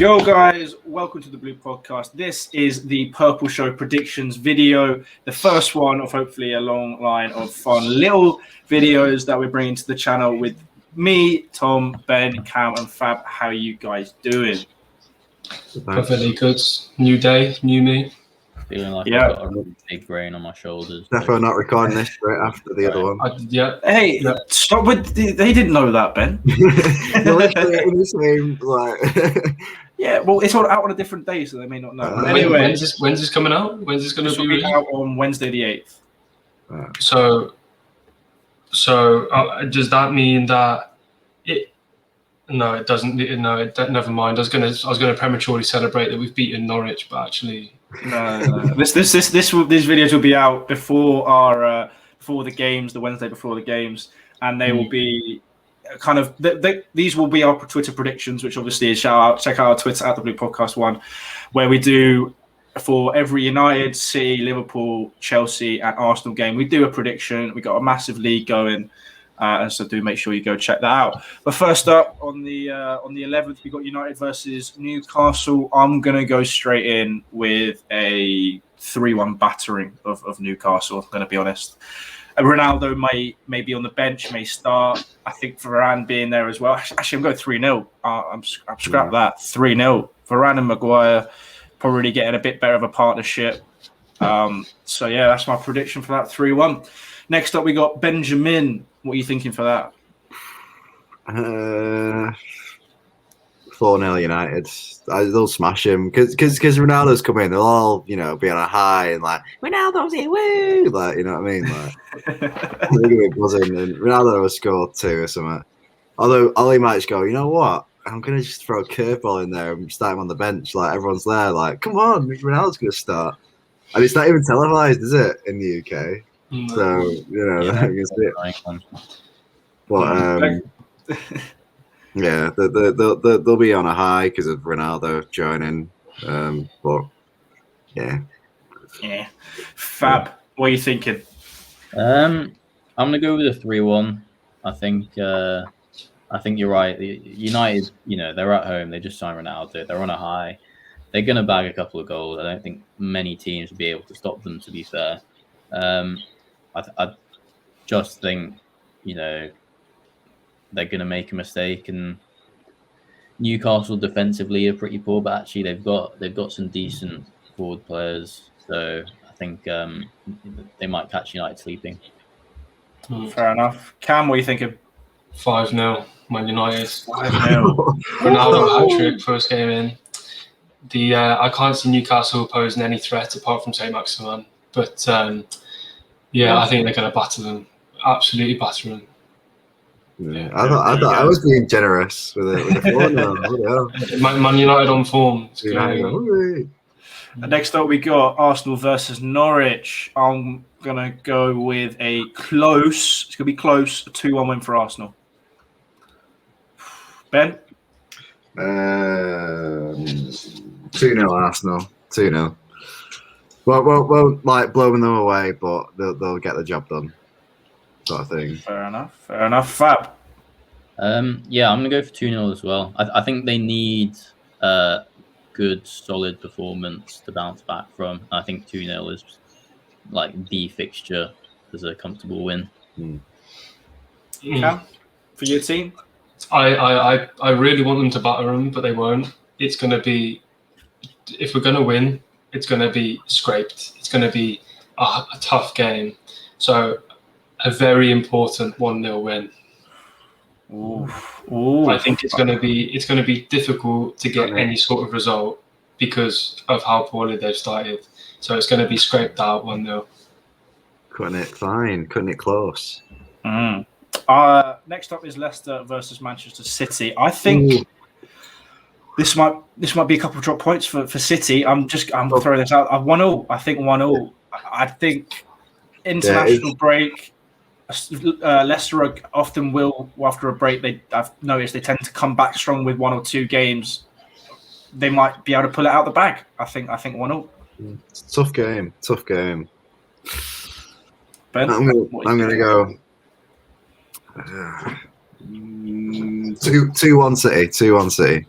Yo guys, welcome to the Blue Podcast. This is the Purple Show predictions video, the first one of hopefully a long line of fun little videos that we're bringing to the channel with me, Tom, Ben, Cam and Fab. How are you guys doing? Perfectly good. New day, new me. Feeling like I've got a really big brain on my shoulders. Definitely not recording this straight after the other one. Stop with they didn't know that, Ben. Yeah, well, it's all out on a different day, so they may not know. Anyway, when's this coming out? When's this going to be out on Wednesday the 8th. So does that mean that it? No, it doesn't. No, never mind. I was gonna prematurely celebrate that we've beaten Norwich, but actually, no. This videos will be out before before the games, the Wednesday before the games, and they will be kind of these will be our Twitter predictions, which obviously is check out our Twitter at the Blue Podcast 1, where we do for every United, City, Liverpool, Chelsea, and Arsenal game. We do a prediction. We got a massive league going. And so do make sure you go check that out. But first up on the 11th, we got United versus Newcastle. I'm gonna go straight in with a 3-1 battering of Newcastle. I'm gonna be honest. Ronaldo may be on the bench, may start. I think Varane being there as well. Actually, I'm going 3-0. I'm scrap that 3-0. Varane and Maguire probably getting a bit better of a partnership. So yeah, that's my prediction for that 3-1. Next up, we got Benjamin. What are you thinking for that? 4-0 United. They'll smash him because Ronaldo's come in. They'll all be on a high and like Ronaldo's here, woo! Like what I mean, like really buzzing. And Ronaldo will score 2 or something. Although Ollie might just go, you know what? I'm gonna just throw a curveball in there and start him on the bench. Like everyone's there, like come on, Ronaldo's gonna start, and it's not even televised, is it, in the UK? So but yeah, they'll be on a high because of Ronaldo joining. But yeah. Fab, what are you thinking? I'm gonna go with a 3-1. I think you're right. United, they're at home. They just signed Ronaldo. They're on a high. They're gonna bag a couple of goals. I don't think many teams will be able to stop them. To be fair. I just think, they're going to make a mistake, and Newcastle defensively are pretty poor, but actually they've got some decent forward players, so I think they might catch United sleeping. Fair enough. Cam, what are you thinking? 5-0 Man United. 5-0. Ronaldo hat-trick first game in. I can't see Newcastle posing any threat apart from Saint-Maximin, but yeah, I think they're going to batter them. Absolutely batter them. Yeah, I thought I was being generous with it. Man United on form. Next up, we got Arsenal versus Norwich. I'm going to go with a close. It's going to be close. A 2-1 win for Arsenal. Ben? 2-0 Arsenal. 2-0. Well, like blowing them away, but they'll get the job done, sort of thing. Fair enough. Fab. Yeah, I'm gonna go for 2-0 as well. I think they need a good, solid performance to bounce back from. I think 2-0 is like the fixture as a comfortable win. Cam, for your team? I really want them to batter them, but they won't. It's gonna be, if we're gonna win, it's going to be scraped. It's going to be a tough game. So a very important 1-0 win. Ooh. I think it's going to be difficult to get any sort of result because of how poorly they've started. So it's going to be scraped out 1-0. Cutting it fine, cutting it close. Next up is Leicester versus Manchester City. I think This might be a couple of drop points for City. I'm throwing this out. 1-0. I think 1-0. I think international break. Leicester often will after a break. I've noticed they tend to come back strong with 1 or 2 games. They might be able to pull it out the bag. I think 1-0. Tough game. Ben, I'm gonna go 2-1 City. 2-1 City.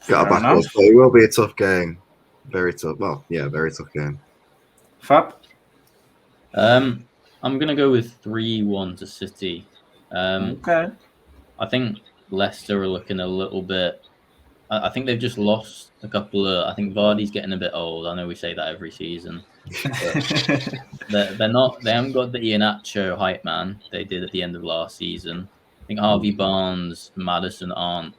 Got to Fair back up, enough. but it will be a tough game. Very tough. Well, yeah, very tough game. Fab. I'm gonna go with 3-1 to City. Okay. I think Leicester are looking a little bit. I think they've just lost a couple of. I think Vardy's getting a bit old. I know we say that every season. They're not. They haven't got the Iheanacho hype man they did at the end of last season. I think Harvey Barnes, Maddison aren't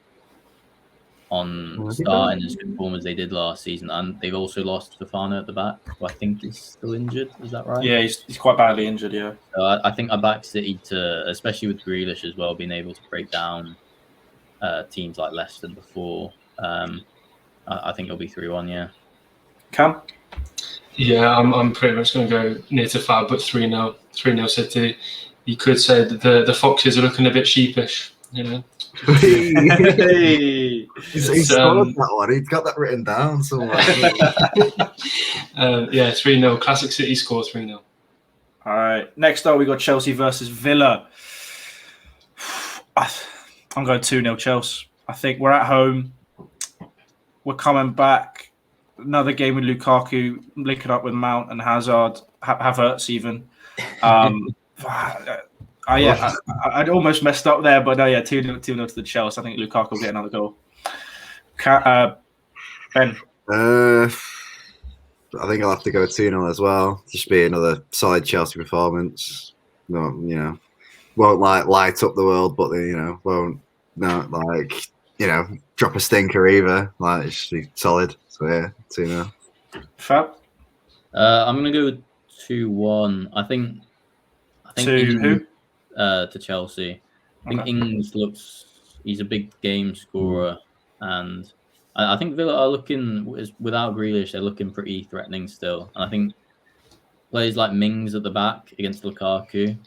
on starting as good form as they did last season, and they've also lost Fofana at the back, who I think is still injured. Is that right? Yeah, he's quite badly injured. Yeah. So I think I back City to, especially with Grealish as well, being able to break down teams like Leicester before. I think it'll be 3-1. Yeah. Cam. Yeah, I'm pretty much going to go near to Fab, but 3-0, 3-0 City. You could say that the Foxes are looking a bit sheepish, you know. Hey. He's scored that one. He's got that written down somewhere. Yeah, 3-0. Classic City score 3-0. All right. Next up, we got Chelsea versus Villa. I'm going 2-0 Chelsea. I think we're at home. We're coming back. Another game with Lukaku linking up with Mount and Hazard, Havertz even. I'd almost messed up there, but no, yeah, 2-0 to the Chelsea. I think Lukaku will get another goal. Ben. I think I'll have to go 2-0 as well. Just be another solid Chelsea performance. No, won't light up the world, but won't drop a stinker either. Like, it should be solid. So yeah, 2-0. Fab. I'm gonna go with 2-1. I think To who? To Chelsea. I think Ings he's a big game scorer, and I think Villa are looking, without Grealish, they're looking pretty threatening still. And I think players like Mings at the back against Lukaku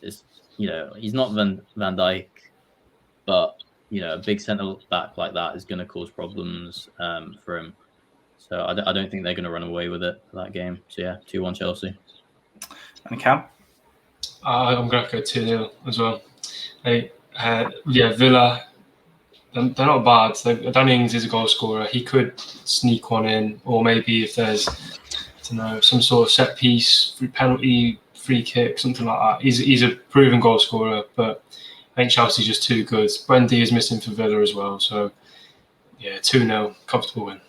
is, he's not Van Dijk, but a big centre back like that is going to cause problems for him. So I don't think they're going to run away with it for that game. So yeah, 2-1 Chelsea. And Cam. I'm going to go 2-0 as well. Villa, they're not bad. Danny Ings is a goal scorer. He could sneak one in, or maybe if there's, some sort of set piece, penalty, free kick, something like that. He's a proven goal scorer, but I think Chelsea's just too good. Wendy is missing for Villa as well. So, yeah, 2-0, comfortable win.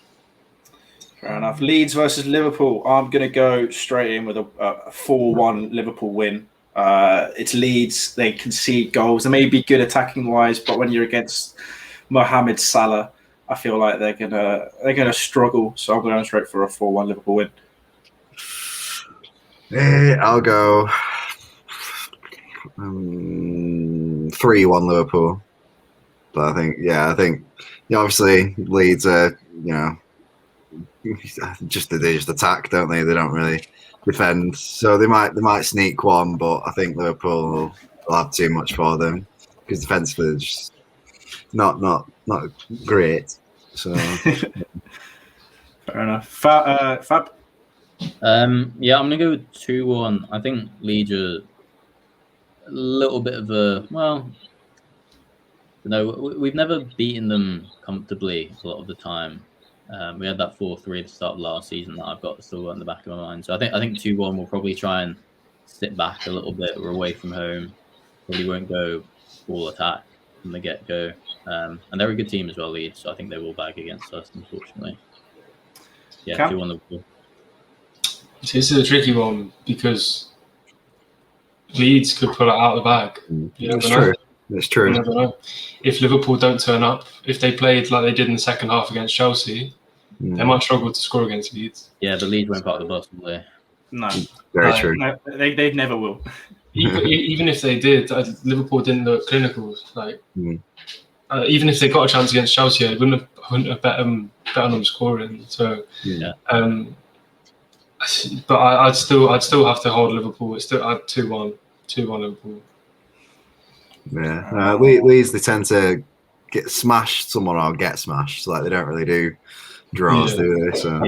Fair enough. Leeds versus Liverpool. I'm going to go straight in with a 4-1 Liverpool win. It's Leeds. They concede goals. They may be good attacking wise, but when you're against Mohamed Salah, I feel like they're gonna struggle. So I'm going straight for a 4-1 Liverpool win. I'll go 3-1 Liverpool. But I think obviously Leeds are they just attack, don't they? They don't really defend, so they might sneak one, but I think Liverpool will have too much for them because defensively they're just not great. So fair enough. Fab. I'm gonna go with 2-1. I think Leeds are a little bit of we've never beaten them comfortably a lot of the time. We had that 4-3 at the start of last season that I've got still in the back of my mind. So I think 2-1 will probably try and sit back a little bit. We're away from home. Probably won't go full attack from the get-go. And they're a good team as well, Leeds. So I think they will bag against us, unfortunately. Yeah, Cam? 2-1 Liverpool. This is a tricky one because Leeds could pull it out of the bag. It's true. It's true. You never know. If Liverpool don't turn up, if they played like they did in the second half against Chelsea, they might struggle to score against Leeds. Yeah, the Leeds won't park the bus, will they? No. Very true. No, they never will. Even if they did, Liverpool didn't look clinical. Even if they got a chance against Chelsea, I wouldn't have bet on them scoring. So, yeah. But I'd still have to hold Liverpool. It's still 2-1 Liverpool. Yeah, Leeds, they tend to get smashed someone or get smashed. Like they don't really do draws, do they? So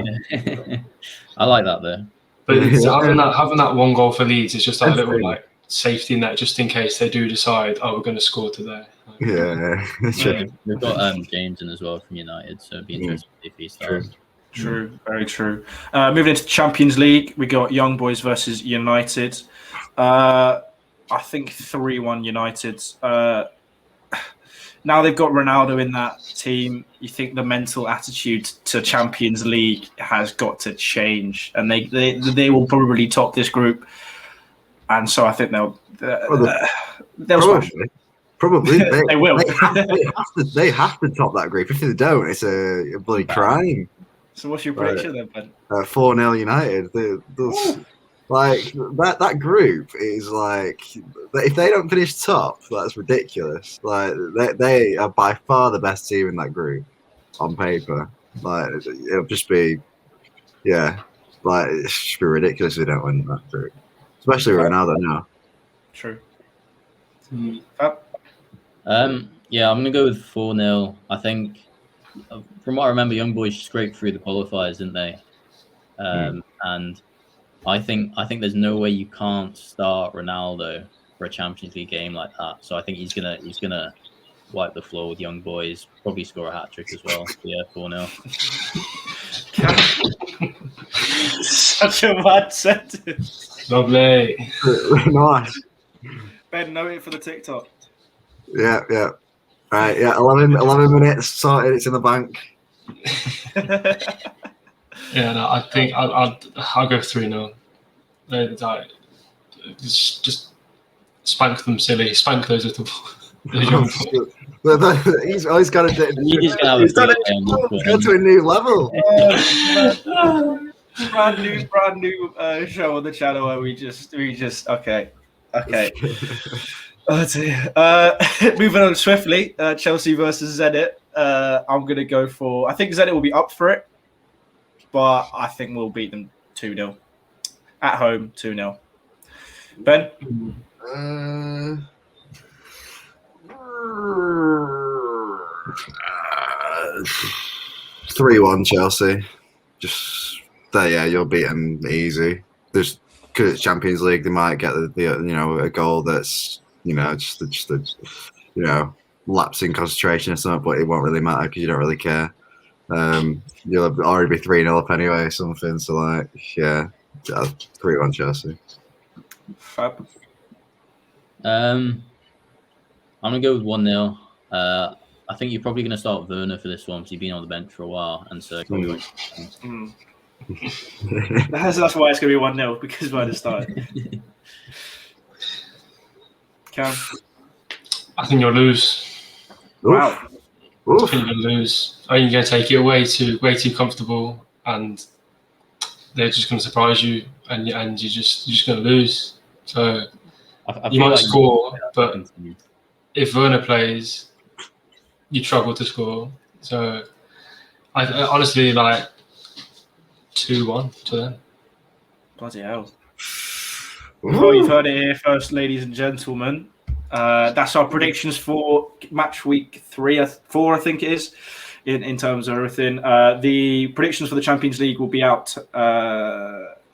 I like that though. But having that one goal for Leeds is just that little safety net just in case they do decide, we're going to score today. Yeah, true. We've got James in as well from United, so it'd be interesting if he starts. True, very true. Moving into the Champions League, we got Young Boys versus United. I think 3-1 United. Now they've got Ronaldo in that team. You think the mental attitude to Champions League has got to change, and they will probably top this group. And so I think they'll smash. Probably they will. They have to top that group. If they don't, it's a bloody crime. So what's your prediction then, Ben? 4-0 United. Like that group is like, if they don't finish top, that's ridiculous. Like they are by far the best team in that group on paper. Like it'll just be, like it should be ridiculous if they don't win that group, especially Ronaldo now. True. Yeah, I'm gonna go with 4-0. I think, from what I remember, Young Boys scraped through the qualifiers, didn't they? And I think there's no way you can't start Ronaldo for a Champions League game like that. So I think he's gonna wipe the floor with Young Boys, probably score a hat trick as well. So yeah, 4-0. Such a bad sentence. Lovely. Nice. Ben, note it for the TikTok. Yeah. Right, 11 minutes sorted. It's in the bank. Yeah, no, I think I'll go 3-0. Just spank them silly. Spank those little. He's always got to. He's gonna go to a new level. Brand new show on the channel where we just okay. Oh dear. Moving on swiftly, Chelsea versus Zenit. I'm gonna go for. I think Zenit will be up for it, but I think we'll beat them 2-0 at home. 2-0. Ben. 3-1 Chelsea. Just you'll beat them easy. Just because it's Champions League, they might get the a goal that's just a lapse in concentration or something, but it won't really matter because you don't really care. You'll already be 3-0 up anyway, something. So 3-1 Chelsea. Fab. I'm gonna go with 1-0. I think you're probably gonna start Werner for this one because he's been on the bench for a while, and so probably that's why it's gonna be 1-0 because Werner started. Cam. I think you'll lose. Wow. I think you'll lose. I think you're going to take it way too comfortable, and they're just going to surprise you, and you're just going to lose. So you might score, but if Werner plays, you struggle to score. So I honestly 2-1 to them. Bloody hell. Well, you've heard it here first, ladies and gentlemen. That's our predictions for match week 4, I think it is, in terms of everything. The predictions for the Champions League will be out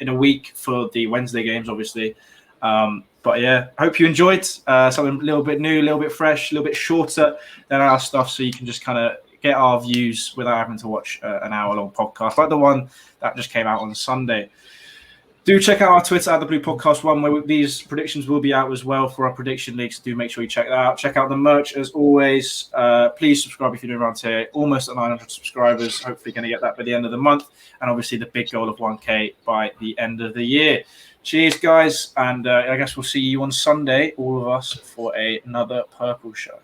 in a week for the Wednesday games, obviously. But yeah, hope you enjoyed something a little bit new, a little bit fresh, a little bit shorter than our stuff, so you can just kind of get our views without having to watch an hour-long podcast like the one that just came out on Sunday. Do check out our Twitter at The Blue Podcast 1, where these predictions will be out as well for our prediction leagues. Do make sure you check that out. Check out the merch as always. Please subscribe if you're new around here. Almost at 900 subscribers. Hopefully going to get that by the end of the month. And obviously the big goal of 1K by the end of the year. Cheers, guys. And I guess we'll see you on Sunday, all of us, for another Purple Show.